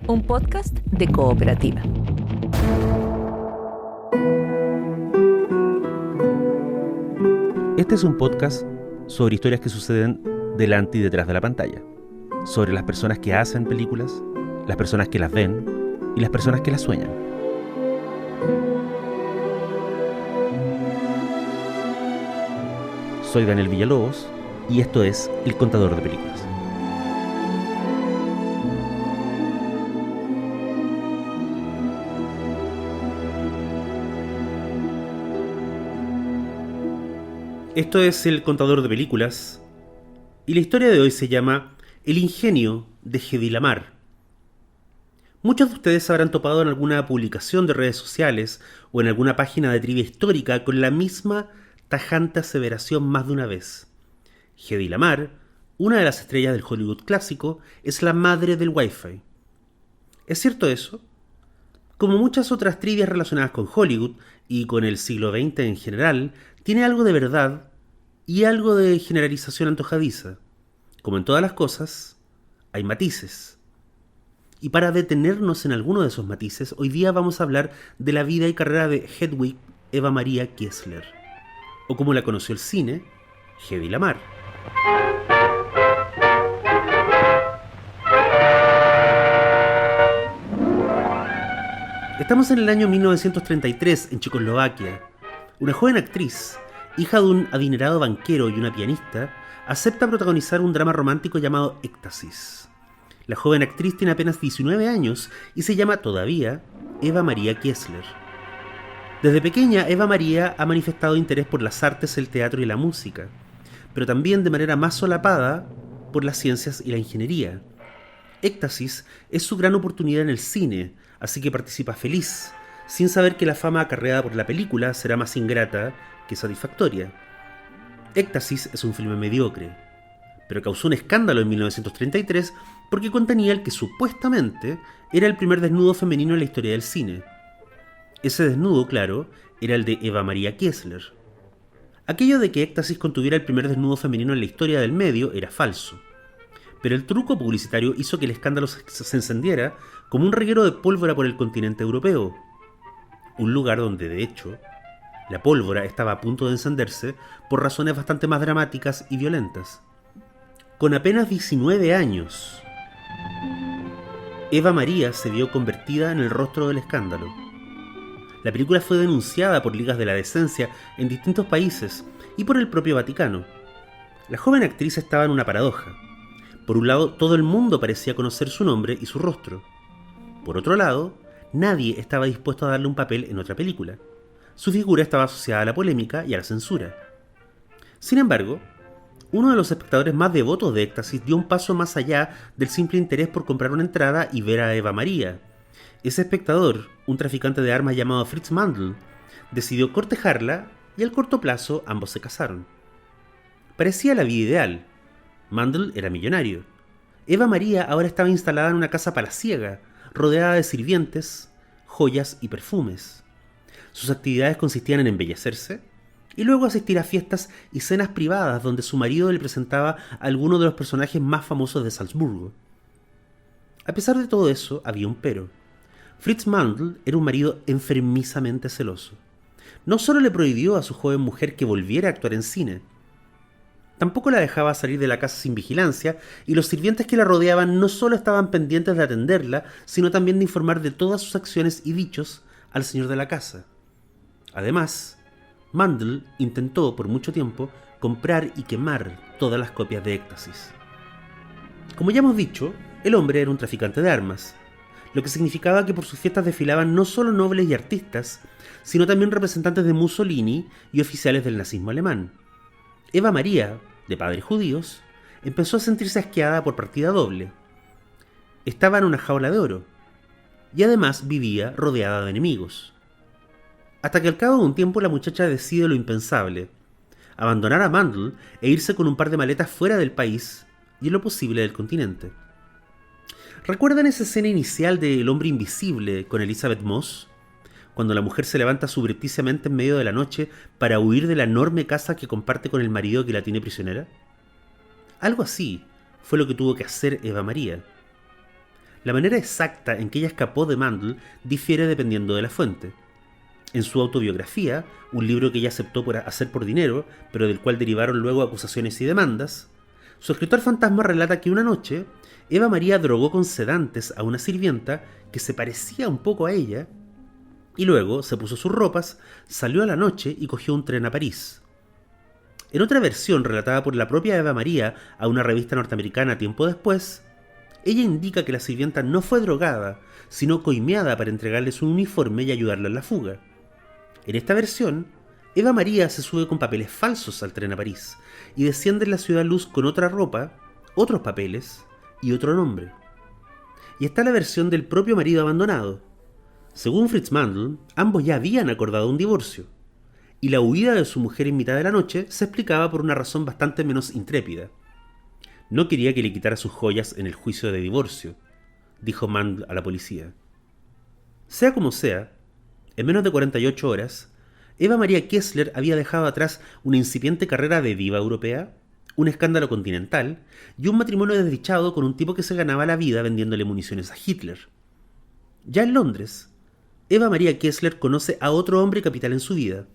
un podcast de Cooperativa. Este es un podcast sobre historias que suceden delante y detrás de la pantalla, sobre las personas que hacen películas, las personas que las ven y las personas que las sueñan. Soy Daniel Villalobos y esto es El Contador de Películas. Esto es El Contador de Películas y la historia de hoy se llama El ingenio de Hedy Lamarr. Muchos de ustedes habrán topado en alguna publicación de redes sociales o en alguna página de trivia histórica con la misma tajante aseveración más de una vez. Hedy Lamarr, una de las estrellas del Hollywood clásico, es la madre del Wi-Fi. ¿Es cierto eso? Como muchas otras trivias relacionadas con Hollywood y con el siglo XX en general, tiene algo de verdad y algo de generalización antojadiza. Como en todas las cosas, hay matices. Y para detenernos en alguno de esos matices, hoy día vamos a hablar de la vida y carrera de Hedwig Eva Maria Kiesler, o como la conoció el cine, Hedy Lamarr. Estamos en el año 1933 en Checoslovaquia. Una joven actriz, hija de un adinerado banquero y una pianista, acepta protagonizar un drama romántico llamado Éxtasis. La joven actriz tiene apenas 19 años y se llama todavía Eva Maria Kiesler. Desde pequeña, Eva Maria ha manifestado interés por las artes, el teatro y la música, pero también de manera más solapada por las ciencias y la ingeniería. Éxtasis es su gran oportunidad en el cine, así que participa feliz, sin saber que la fama acarreada por la película será más ingrata que satisfactoria. Éxtasis es un filme mediocre, pero causó un escándalo en 1933 porque contenía el que supuestamente era el primer desnudo femenino en la historia del cine. Ese desnudo, claro, era el de Eva Maria Kiesler. Aquello de que Éxtasis contuviera el primer desnudo femenino en la historia del medio era falso, pero el truco publicitario hizo que el escándalo se encendiera como un reguero de pólvora por el continente europeo, un lugar donde, de hecho, la pólvora estaba a punto de encenderse por razones bastante más dramáticas y violentas. Con apenas 19 años, Eva Maria se vio convertida en el rostro del escándalo. La película fue denunciada por ligas de la decencia en distintos países y por el propio Vaticano. La joven actriz estaba en una paradoja. Por un lado, todo el mundo parecía conocer su nombre y su rostro. Por otro lado, nadie estaba dispuesto a darle un papel en otra película. Su figura estaba asociada a la polémica y a la censura. Sin embargo, uno de los espectadores más devotos de Éxtasis dio un paso más allá del simple interés por comprar una entrada y ver a Eva Maria. Ese espectador, un traficante de armas llamado Fritz Mandl, decidió cortejarla y al corto plazo ambos se casaron. Parecía la vida ideal. Mandl era millonario. Eva Maria ahora estaba instalada en una casa palaciega, rodeada de sirvientes, joyas y perfumes. Sus actividades consistían en embellecerse y luego asistir a fiestas y cenas privadas donde su marido le presentaba a algunos de los personajes más famosos de Salzburgo. A pesar de todo eso, había un pero. Fritz Mandl era un marido enfermizamente celoso. No solo le prohibió a su joven mujer que volviera a actuar en cine, tampoco la dejaba salir de la casa sin vigilancia, y los sirvientes que la rodeaban no solo estaban pendientes de atenderla, sino también de informar de todas sus acciones y dichos al señor de la casa. Además, Mandl intentó por mucho tiempo comprar y quemar todas las copias de Éxtasis. Como ya hemos dicho, el hombre era un traficante de armas, lo que significaba que por sus fiestas desfilaban no solo nobles y artistas, sino también representantes de Mussolini y oficiales del nazismo alemán. Eva Maria, de padres judíos, empezó a sentirse asqueada por partida doble. Estaba en una jaula de oro, y además vivía rodeada de enemigos. Hasta que al cabo de un tiempo la muchacha decide lo impensable: abandonar a Mandl e irse con un par de maletas fuera del país y en lo posible del continente. ¿Recuerdan esa escena inicial de El hombre invisible con Elizabeth Moss? Cuando la mujer se levanta subrepticiamente en medio de la noche para huir de la enorme casa que comparte con el marido que la tiene prisionera. Algo así fue lo que tuvo que hacer Eva Maria. La manera exacta en que ella escapó de Mandel difiere dependiendo de la fuente. En su autobiografía, un libro que ella aceptó hacer por dinero, pero del cual derivaron luego acusaciones y demandas, su escritor fantasma relata que una noche Eva María drogó con sedantes a una sirvienta que se parecía un poco a ella, y luego se puso sus ropas, salió a la noche y cogió un tren a París. En otra versión relatada por la propia Eva María a una revista norteamericana tiempo después, ella indica que la sirvienta no fue drogada, sino coimeada para entregarle su uniforme y ayudarla en la fuga. En esta versión, Eva María se sube con papeles falsos al tren a París y desciende en la Ciudad Luz con otra ropa, otros papeles y otro nombre. Y está la versión del propio marido abandonado. Según Fritz Mandl, ambos ya habían acordado un divorcio, y la huida de su mujer en mitad de la noche se explicaba por una razón bastante menos intrépida. No quería que le quitara sus joyas en el juicio de divorcio, dijo Mandl a la policía. Sea como sea, en menos de 48 horas, Eva María Kessler había dejado atrás una incipiente carrera de diva europea, un escándalo continental y un matrimonio desdichado con un tipo que se ganaba la vida vendiéndole municiones a Hitler. Ya en Londres, Eva María Kessler conoce a otro hombre capital en su vida,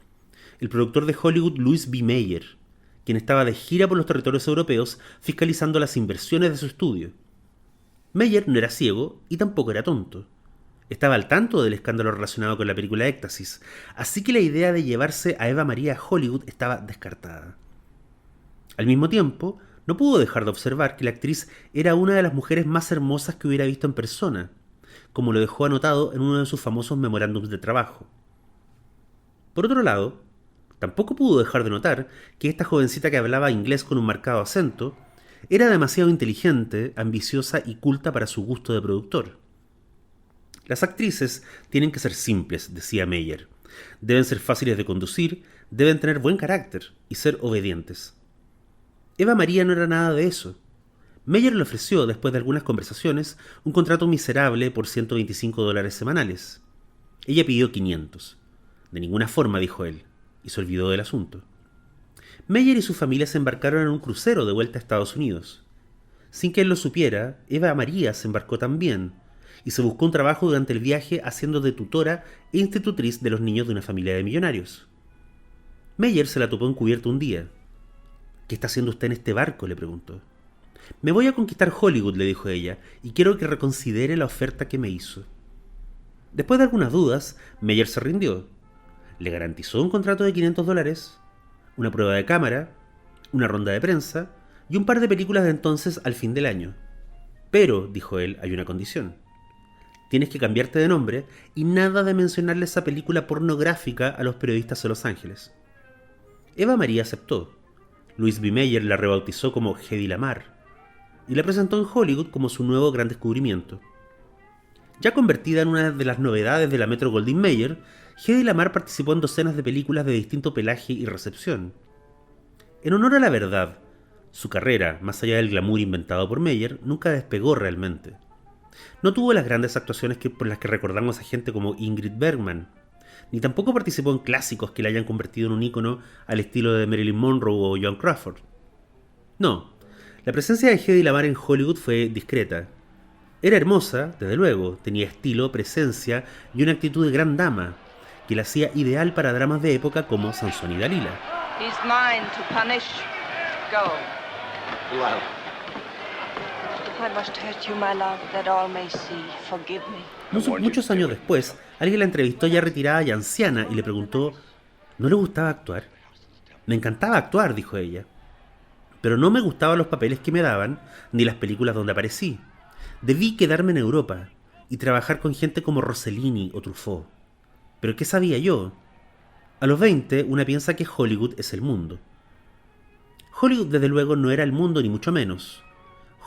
el productor de Hollywood Louis B. Mayer, quien estaba de gira por los territorios europeos fiscalizando las inversiones de su estudio. Mayer no era ciego y tampoco era tonto. Estaba al tanto del escándalo relacionado con la película Éxtasis, así que la idea de llevarse a Eva María a Hollywood estaba descartada. Al mismo tiempo, no pudo dejar de observar que la actriz era una de las mujeres más hermosas que hubiera visto en persona, como lo dejó anotado en uno de sus famosos memorándums de trabajo. Por otro lado, tampoco pudo dejar de notar que esta jovencita que hablaba inglés con un marcado acento era demasiado inteligente, ambiciosa y culta para su gusto de productor. Las actrices tienen que ser simples, decía Mayer. Deben ser fáciles de conducir, deben tener buen carácter y ser obedientes. Eva María no era nada de eso. Mayer le ofreció, después de algunas conversaciones, un contrato miserable por $125 semanales. Ella pidió 500. De ninguna forma, dijo él, y se olvidó del asunto. Mayer y su familia se embarcaron en un crucero de vuelta a Estados Unidos. Sin que él lo supiera, Eva María se embarcó también, y se buscó un trabajo durante el viaje haciendo de tutora e institutriz de los niños de una familia de millonarios. Mayer se la topó encubierto un día. ¿Qué está haciendo usted en este barco?, le preguntó. Me voy a conquistar Hollywood, le dijo ella, y quiero que reconsidere la oferta que me hizo. Después de algunas dudas, Mayer se rindió. Le garantizó un contrato de $500, una prueba de cámara, una ronda de prensa y un par de películas de entonces al fin del año. Pero, dijo él, hay una condición. Tienes que cambiarte de nombre y nada de mencionarle esa película pornográfica a los periodistas de Los Ángeles. Eva María aceptó. Louis B. Mayer la rebautizó como Hedy Lamarr y la presentó en Hollywood como su nuevo gran descubrimiento. Ya convertida en una de las novedades de la Metro-Goldwyn-Mayer, Hedy Lamarr participó en docenas de películas de distinto pelaje y recepción. En honor a la verdad, su carrera, más allá del glamour inventado por Mayer, nunca despegó realmente. No tuvo las grandes actuaciones por las que recordamos a gente como Ingrid Bergman, ni tampoco participó en clásicos que la hayan convertido en un ícono al estilo de Marilyn Monroe o Joan Crawford. No, la presencia de Hedy Lamarr en Hollywood fue discreta. Era hermosa, desde luego, tenía estilo, presencia y una actitud de gran dama, que la hacía ideal para dramas de época como Sansón y Dalila. He's mine to punish. Go. Wow. I must hurt you, my love, that all may see. Forgive me. Muchos años después, alguien la entrevistó ya retirada y anciana y le preguntó, ¿no le gustaba actuar? Me encantaba actuar, dijo ella. Pero no me gustaban los papeles que me daban, ni las películas donde aparecí. Debí quedarme en Europa y trabajar con gente como Rossellini o Truffaut. ¿Pero qué sabía yo? A los 20, una piensa que Hollywood es el mundo. Hollywood, desde luego, no era el mundo ni mucho menos.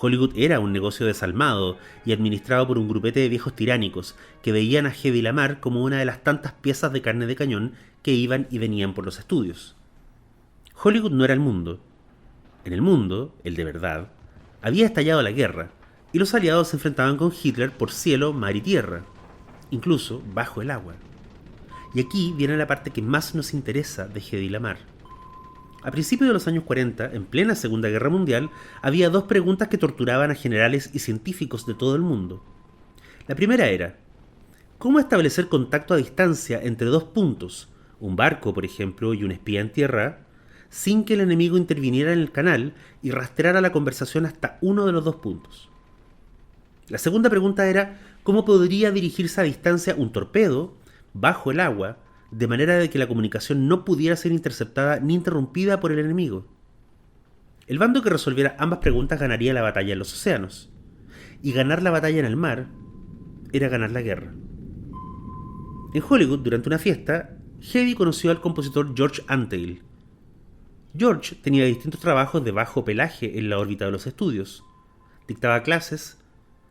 Hollywood era un negocio desalmado y administrado por un grupete de viejos tiránicos que veían a Hedy Lamarr como una de las tantas piezas de carne de cañón que iban y venían por los estudios. Hollywood no era el mundo. En el mundo, el de verdad, había estallado la guerra y los aliados se enfrentaban con Hitler por cielo, mar y tierra, incluso bajo el agua. Y aquí viene la parte que más nos interesa de Hedy Lamarr. A principios de los años 40, en plena Segunda Guerra Mundial, había dos preguntas que torturaban a generales y científicos de todo el mundo. La primera era, ¿cómo establecer contacto a distancia entre dos puntos, un barco, por ejemplo, y un espía en tierra, sin que el enemigo interviniera en el canal y rastreara la conversación hasta uno de los dos puntos? La segunda pregunta era, ¿cómo podría dirigirse a distancia un torpedo, bajo el agua, de manera de que la comunicación no pudiera ser interceptada ni interrumpida por el enemigo? El bando que resolviera ambas preguntas ganaría la batalla en los océanos, y ganar la batalla en el mar era ganar la guerra. En Hollywood, durante una fiesta, Heavy conoció al compositor George Antheil. George tenía distintos trabajos de bajo pelaje en la órbita de los estudios. Dictaba clases,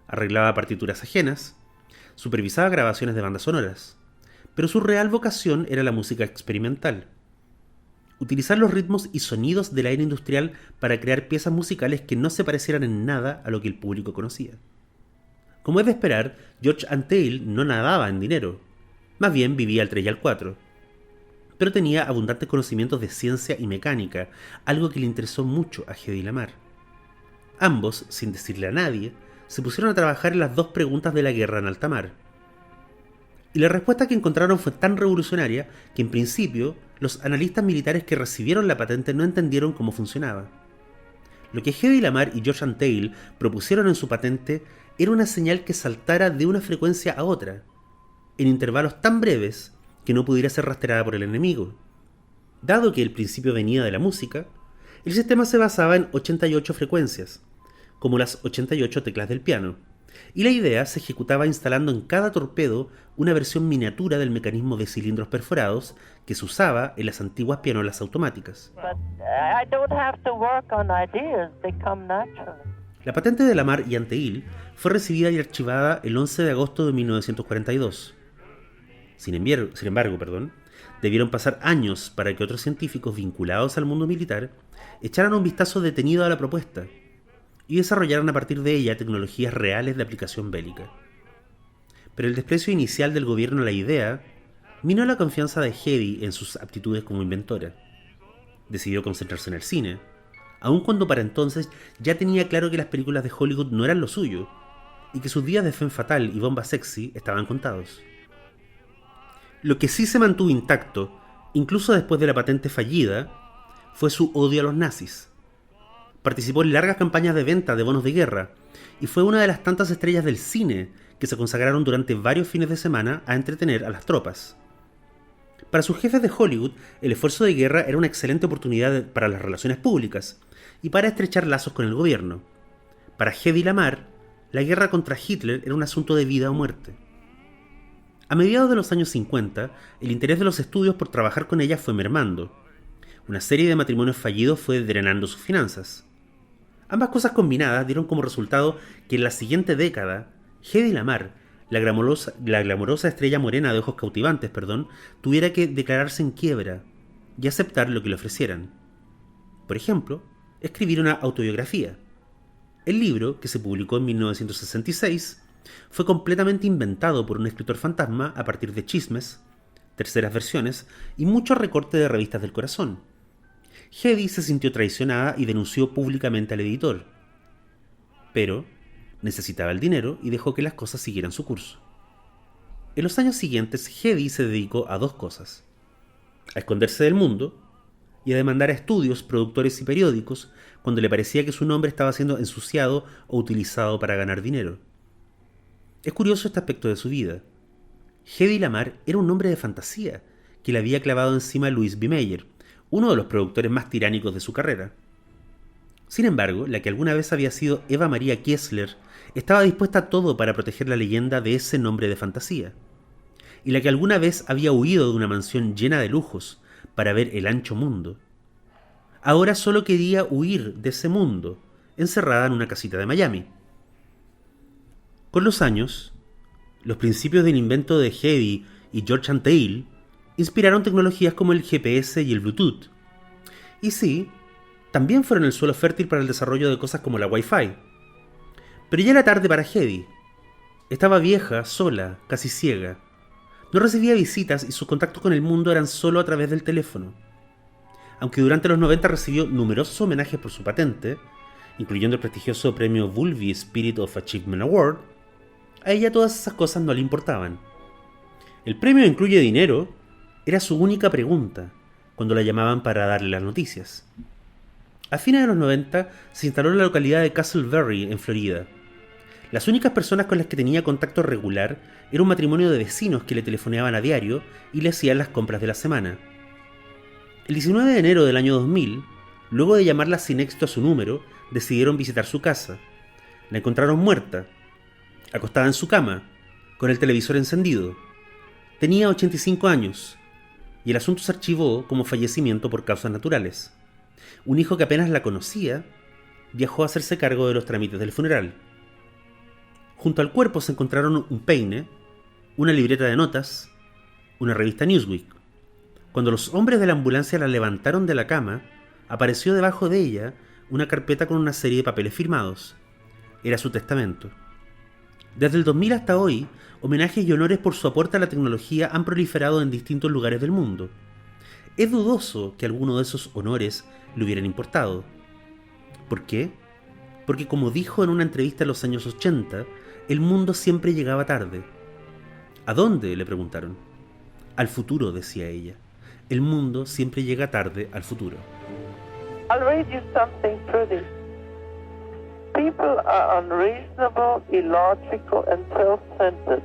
arreglaba partituras ajenas, supervisaba grabaciones de bandas sonoras, pero su real vocación era la música experimental. Utilizar los ritmos y sonidos de la era industrial para crear piezas musicales que no se parecieran en nada a lo que el público conocía. Como es de esperar, George Antheil no nadaba en dinero, más bien vivía al 3 y al 4, pero tenía abundantes conocimientos de ciencia y mecánica, algo que le interesó mucho a Hedy Lamarr. Ambos, sin decirle a nadie, se pusieron a trabajar en las dos preguntas de la guerra en alta mar. Y la respuesta que encontraron fue tan revolucionaria que en principio los analistas militares que recibieron la patente no entendieron cómo funcionaba. Lo que Hedy Lamarr y George Antheil propusieron en su patente era una señal que saltara de una frecuencia a otra, en intervalos tan breves que no pudiera ser rastreada por el enemigo. Dado que el principio venía de la música, el sistema se basaba en 88 frecuencias, como las 88 teclas del piano, y la idea se ejecutaba instalando en cada torpedo una versión miniatura del mecanismo de cilindros perforados que se usaba en las antiguas pianolas automáticas. La patente de Lamarr y Antheil fue recibida y archivada el 11 de agosto de 1942. Sin embargo, debieron pasar años para que otros científicos vinculados al mundo militar echaran un vistazo detenido a la propuesta y desarrollaran a partir de ella tecnologías reales de aplicación bélica. Pero el desprecio inicial del gobierno a la idea minó la confianza de Hedy en sus aptitudes como inventora. Decidió concentrarse en el cine, aun cuando para entonces ya tenía claro que las películas de Hollywood no eran lo suyo y que sus días de femme fatal y bomba sexy estaban contados. Lo que sí se mantuvo intacto, incluso después de la patente fallida, fue su odio a los nazis. Participó en largas campañas de venta de bonos de guerra y fue una de las tantas estrellas del cine que se consagraron durante varios fines de semana a entretener a las tropas. Para sus jefes de Hollywood, el esfuerzo de guerra era una excelente oportunidad para las relaciones públicas y para estrechar lazos con el gobierno. Para Hedy Lamarr, la guerra contra Hitler era un asunto de vida o muerte. A mediados de los años 50, el interés de los estudios por trabajar con ella fue mermando. Una serie de matrimonios fallidos fue drenando sus finanzas. Ambas cosas combinadas dieron como resultado que en la siguiente década, Hedy Lamarr, la glamurosa estrella morena de ojos cautivantes, tuviera que declararse en quiebra y aceptar lo que le ofrecieran. Por ejemplo, escribir una autobiografía. El libro, que se publicó en 1966, fue completamente inventado por un escritor fantasma a partir de chismes, terceras versiones y mucho recorte de revistas del corazón. Hedy se sintió traicionada y denunció públicamente al editor. Pero necesitaba el dinero y dejó que las cosas siguieran su curso. En los años siguientes, Hedy se dedicó a dos cosas: a esconderse del mundo y a demandar a estudios, productores y periódicos cuando le parecía que su nombre estaba siendo ensuciado o utilizado para ganar dinero. Es curioso este aspecto de su vida. Hedy Lamarr era un hombre de fantasía que le había clavado encima a Louis B. Mayer, uno de los productores más tiránicos de su carrera. Sin embargo, la que alguna vez había sido Eva Maria Kiesler estaba dispuesta a todo para proteger la leyenda de ese nombre de fantasía. Y la que alguna vez había huido de una mansión llena de lujos para ver el ancho mundo, ahora solo quería huir de ese mundo, encerrada en una casita de Miami. Con los años, los principios del invento de Hedy y George Antheil inspiraron tecnologías como el GPS y el Bluetooth. Y sí, también fueron el suelo fértil para el desarrollo de cosas como la Wi-Fi. Pero ya era tarde para Hedy. Estaba vieja, sola, casi ciega. No recibía visitas y sus contactos con el mundo eran solo a través del teléfono. Aunque durante los 90 recibió numerosos homenajes por su patente, incluyendo el prestigioso premio Vulvey Spirit of Achievement Award, A ella todas esas cosas no le importaban. El premio incluye dinero era su única pregunta cuando la llamaban para darle las noticias. A fines de los 90 se instaló en la localidad de Castleberry, en Florida. Las únicas personas con las que tenía contacto regular era un matrimonio de vecinos que le telefoneaban a diario y le hacían las compras de la semana. El 19 de enero del año 2000, luego de llamarla sin éxito a su número, decidieron visitar su casa. La encontraron muerta, acostada en su cama, con el televisor encendido. Tenía 85 años, y el asunto se archivó como fallecimiento por causas naturales. Un hijo que apenas la conocía viajó a hacerse cargo de los trámites del funeral. Junto al cuerpo se encontraron un peine, una libreta de notas, una revista Newsweek. Cuando los hombres de la ambulancia la levantaron de la cama, apareció debajo de ella una carpeta con una serie de papeles firmados. Era su testamento. Desde el 2000 hasta hoy, homenajes y honores por su aporte a la tecnología han proliferado en distintos lugares del mundo. Es dudoso que alguno de esos honores le hubieran importado. ¿Por qué? Porque, como dijo en una entrevista en los años 80, el mundo siempre llegaba tarde. ¿A dónde?, le preguntaron. Al futuro, decía ella. El mundo siempre llega tarde al futuro. I'll read you something pretty. People are unreasonable, illogical, and self-centered.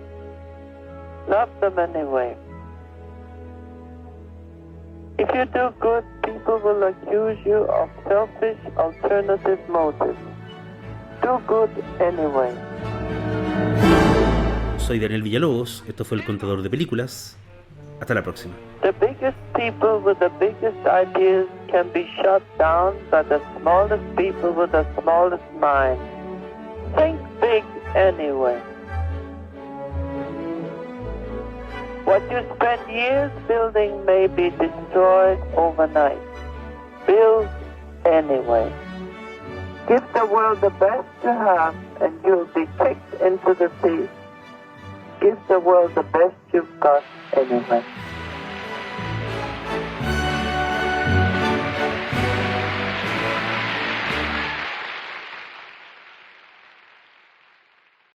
Love them anyway. If you do good, people will accuse you of selfish, alternative motives. Do good anyway. Soy Daniel Villalobos, esto fue El Contador de Películas. Hasta la próxima. The biggest people with the biggest ideas can be shut down by the smallest people with the smallest mind. Think big anyway. What you spend years building may be destroyed overnight. Build anyway. Give the world the best you have and you'll be kicked into the sea. Give the world the best you've got anyway.